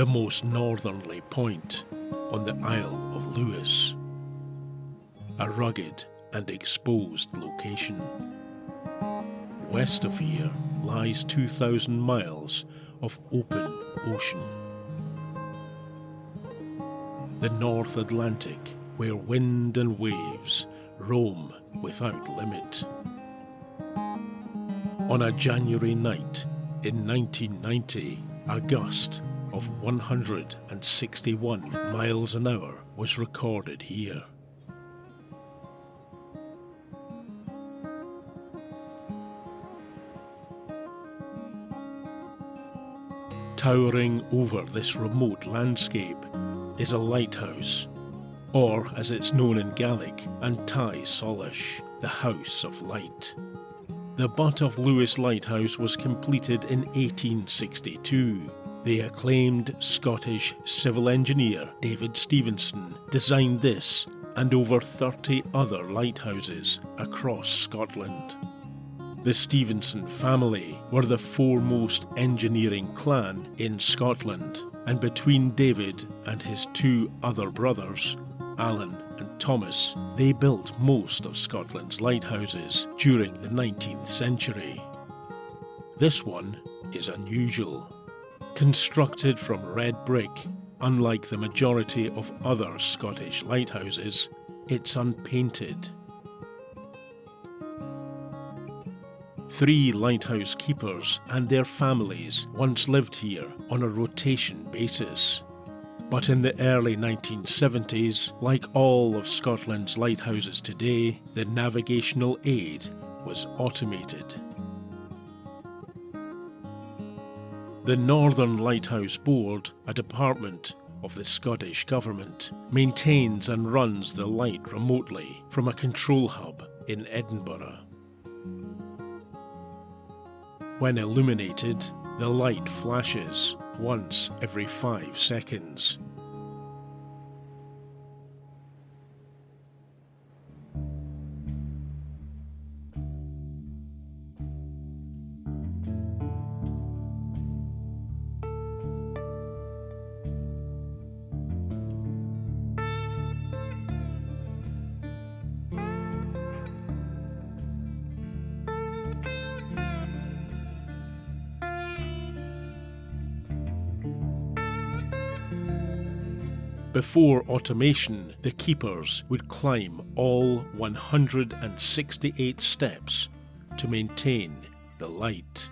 the most northerly point on the Isle of Lewis, a rugged and exposed location. West of here lies 2,000 miles of open ocean. The North Atlantic, where wind and waves roam without limit. On a January night in 1990, a gust of 161 miles an hour was recorded here. Towering over this remote landscape is a lighthouse, or as it's known in Gaelic and Taigh Solais, the House of Light. The Butt of Lewis Lighthouse was completed in 1862. The acclaimed Scottish civil engineer David Stevenson designed this and over 30 other lighthouses across Scotland. The Stevenson family were the foremost engineering clan in Scotland, and between David and his two other brothers, Alan and Thomas, they built most of Scotland's lighthouses during the 19th century. This one is unusual. Constructed from red brick, unlike the majority of other Scottish lighthouses, it's unpainted. 3 lighthouse keepers and their families once lived here on a rotation basis. But in the early 1970s, like all of Scotland's lighthouses today, the navigational aid was automated. The Northern Lighthouse Board, a department of the Scottish Government, maintains and runs the light remotely from a control hub in Edinburgh. When illuminated, the light flashes once every 5 seconds. Before automation, the keepers would climb all 168 steps to maintain the light.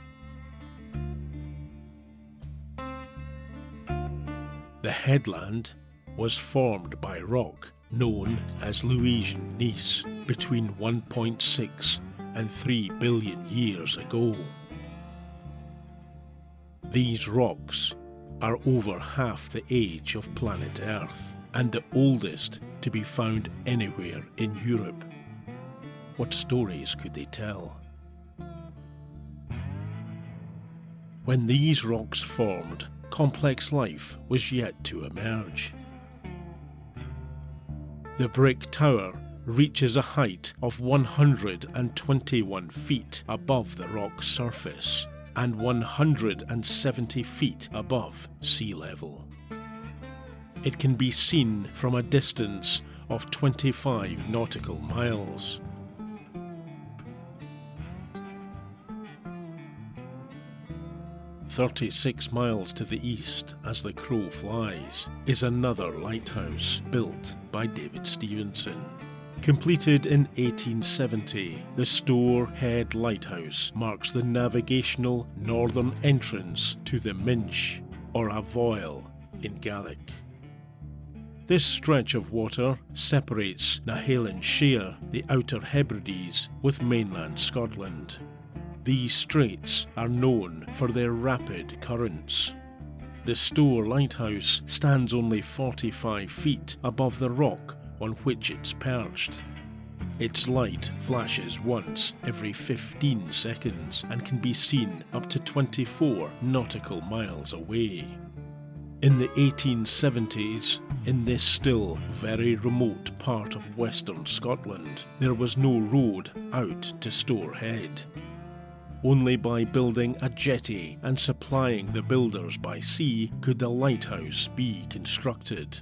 The headland was formed by rock known as Louisian gneiss between 1.6 and 3 billion years ago. These rocks are over half the age of planet Earth, and the oldest to be found anywhere in Europe. What stories could they tell? When these rocks formed, complex life was yet to emerge. The brick tower reaches a height of 121 feet above the rock's surface, and 170 feet above sea level. It can be seen from a distance of 25 nautical miles. "36 miles to the east as the crow flies is another lighthouse built by David Stevenson. Completed in 1870, the Store Head Lighthouse marks the navigational northern entrance to the Minch, or Avoyl in Gaelic. This stretch of water separates Nahalin Shire, the Outer Hebrides, with mainland Scotland. These straits are known for their rapid currents. The Store Lighthouse stands only 45 feet above the rock on which it's perched. Its light flashes once every 15 seconds and can be seen up to 24 nautical miles away. In the 1870s, in this still very remote part of western Scotland, there was no road out to Store Head. Only by building a jetty and supplying the builders by sea could the lighthouse be constructed.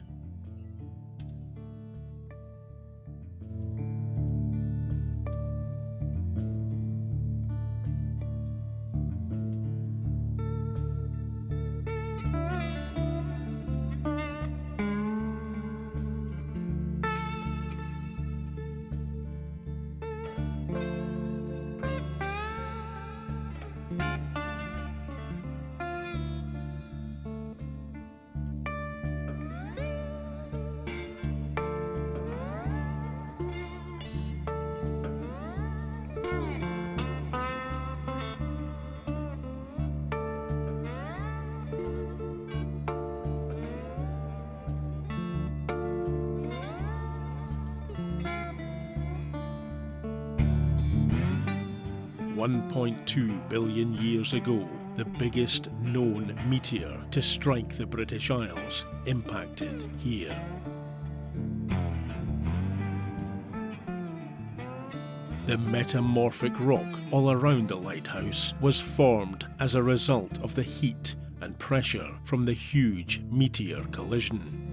$1.2 billion years ago, the biggest known meteor to strike the British Isles impacted here. The metamorphic rock all around the lighthouse was formed as a result of the heat and pressure from the huge meteor collision.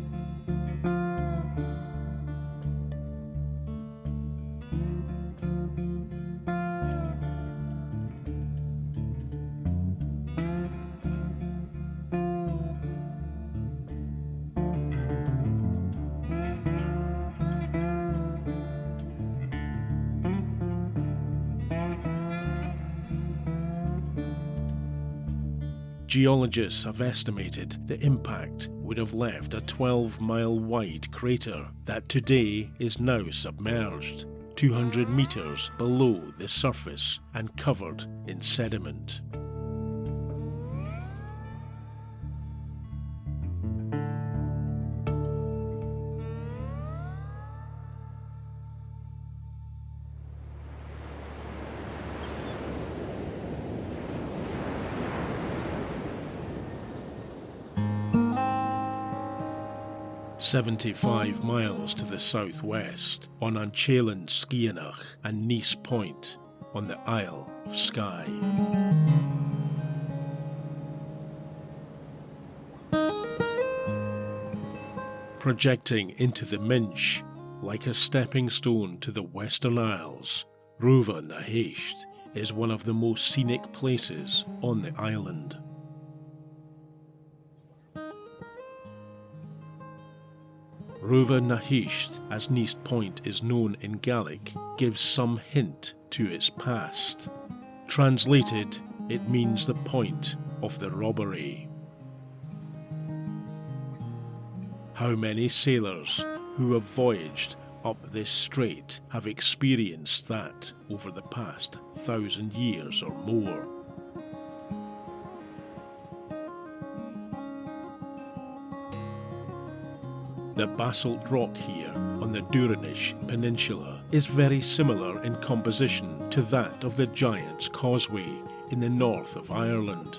Geologists have estimated the impact would have left a 12-mile-wide crater that today is now submerged, 200 meters below the surface and covered in sediment. "75 miles to the southwest, on Anchalan Skianach and Nice Point, on the Isle of Skye." Projecting into the Minch, like a stepping stone to the Western Isles, Ruva na Heist is one of the most scenic places on the island. Ruva na Heist, as Nice Point is known in Gaelic, gives some hint to its past. Translated, it means the point of the robbery. How many sailors who have voyaged up this strait have experienced that over the past 1,000 years or more? The basalt rock here on the Durranish Peninsula is very similar in composition to that of the Giant's Causeway in the north of Ireland.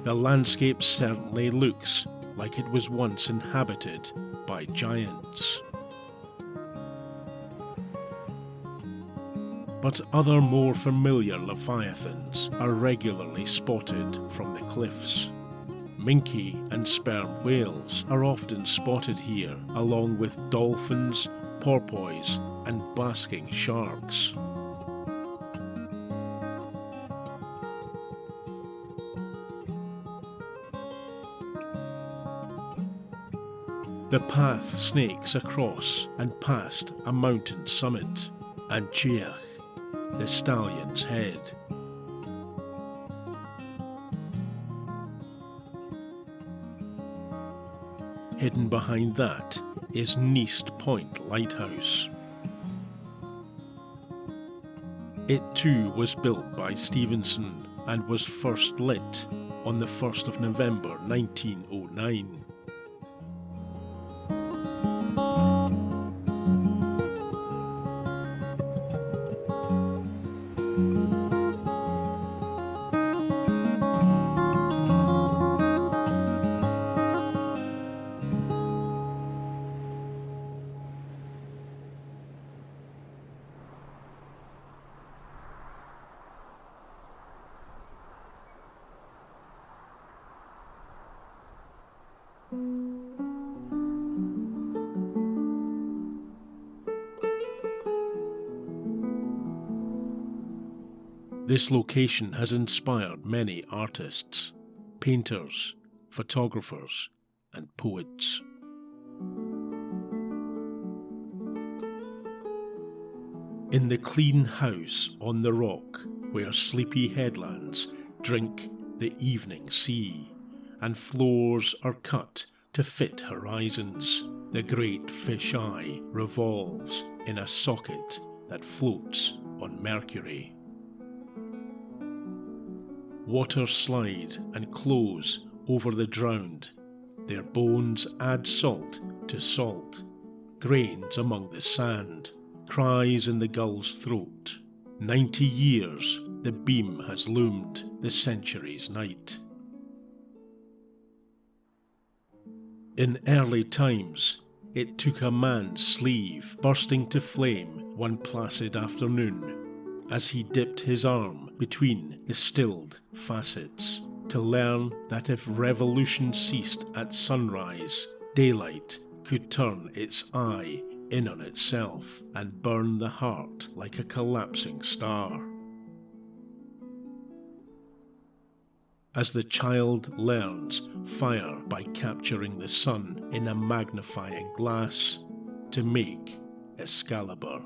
The landscape certainly looks like it was once inhabited by giants. But other more familiar leviathans are regularly spotted from the cliffs. Minke and sperm whales are often spotted here, along with dolphins, porpoise, and basking sharks. The path snakes across and past a mountain summit, and Taigh, the stallion's head. Hidden behind that is Nice Point Lighthouse. It too was built by Stevenson and was first lit on the 1st of November 1909. This location has inspired many artists, painters, photographers, and poets. In the clean house on the rock, where sleepy headlands drink the evening sea, and floors are cut to fit horizons, the great fish eye revolves in a socket that floats on Mercury. Waters slide and close over the drowned, their bones add salt to salt, grains among the sand, cries in the gull's throat. 90 years the beam has loomed the century's night. In early times, it took a man's sleeve bursting to flame one placid afternoon, as he dipped his arm between the stilled facets, to learn that if revolution ceased at sunrise, daylight could turn its eye in on itself and burn the heart like a collapsing star. As the child learns fire by capturing the sun in a magnifying glass to make Excalibur.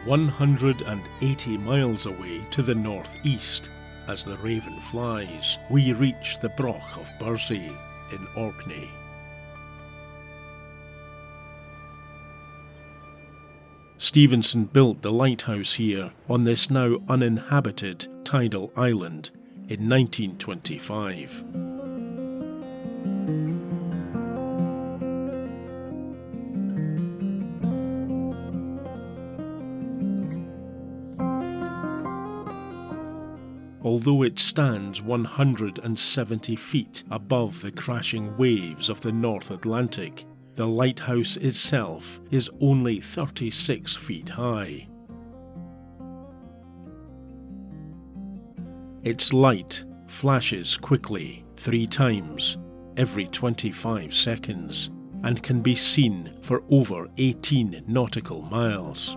180 miles away to the northeast, as the Raven flies, we reach the Broch of Bursey in Orkney. Stevenson built the lighthouse here on this now uninhabited tidal island in 1925. Although it stands 170 feet above the crashing waves of the North Atlantic, the lighthouse itself is only 36 feet high. Its light flashes quickly 3 times every 25 seconds and can be seen for over 18 nautical miles.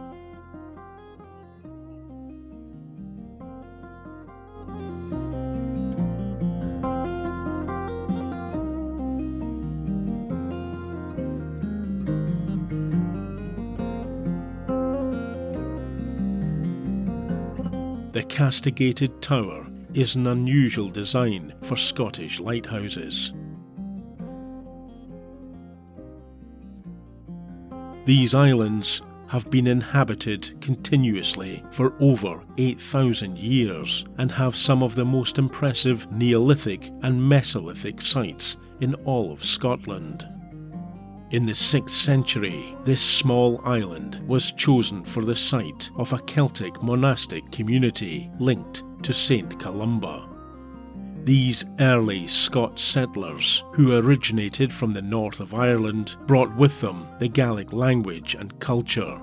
The castigated tower is an unusual design for Scottish lighthouses. These islands have been inhabited continuously for over 8,000 years and have some of the most impressive Neolithic and Mesolithic sites in all of Scotland. In the 6th century, this small island was chosen for the site of a Celtic monastic community linked to St. Columba. These early Scots settlers, who originated from the north of Ireland, brought with them the Gaelic language and culture,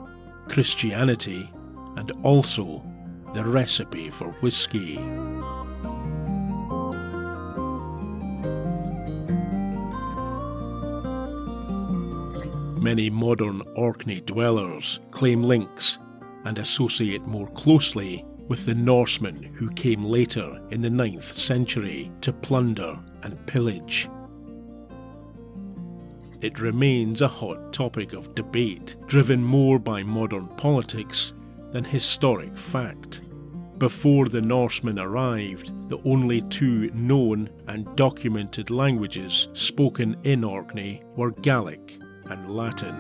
Christianity, and also the recipe for whiskey. Many modern Orkney dwellers claim links and associate more closely with the Norsemen who came later in the 9th century to plunder and pillage. It remains a hot topic of debate, driven more by modern politics than historic fact. Before the Norsemen arrived, the only 2 known and documented languages spoken in Orkney were Gaelic and Latin.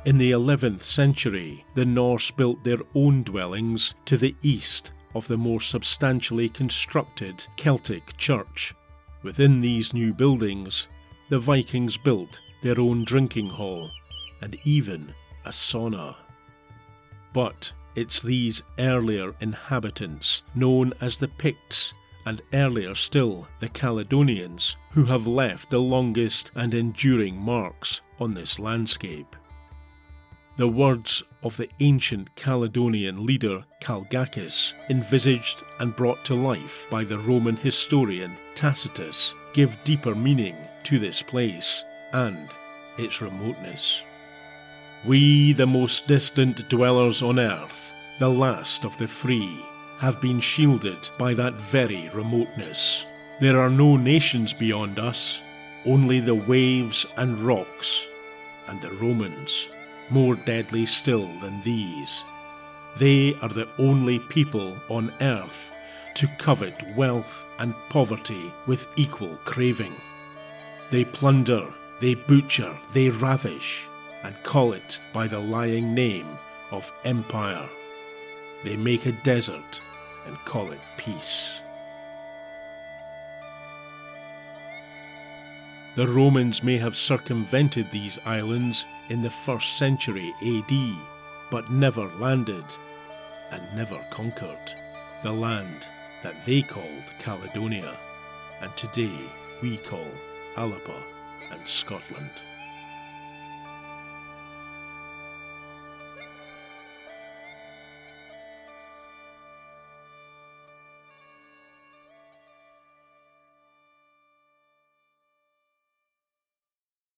In the 11th century, the Norse built their own dwellings to the east of the more substantially constructed Celtic church. Within these new buildings, the Vikings built their own drinking hall and even a sauna. But it's these earlier inhabitants, known as the Picts, and earlier still the Caledonians, who have left the longest and enduring marks on this landscape. The words of the ancient Caledonian leader Calgacus, envisaged and brought to life by the Roman historian Tacitus, give deeper meaning to this place and its remoteness. We, the most distant dwellers on earth, the last of the free, have been shielded by that very remoteness. There are no nations beyond us, only the waves and rocks, and the Romans, more deadly still than these. They are the only people on earth to covet wealth and poverty with equal craving. They plunder, they butcher, they ravish, and call it by the lying name of empire. They make a desert and call it peace. The Romans may have circumvented these islands in the 1st century AD, but never landed and never conquered the land that they called Caledonia, and today we call Alba and Scotland.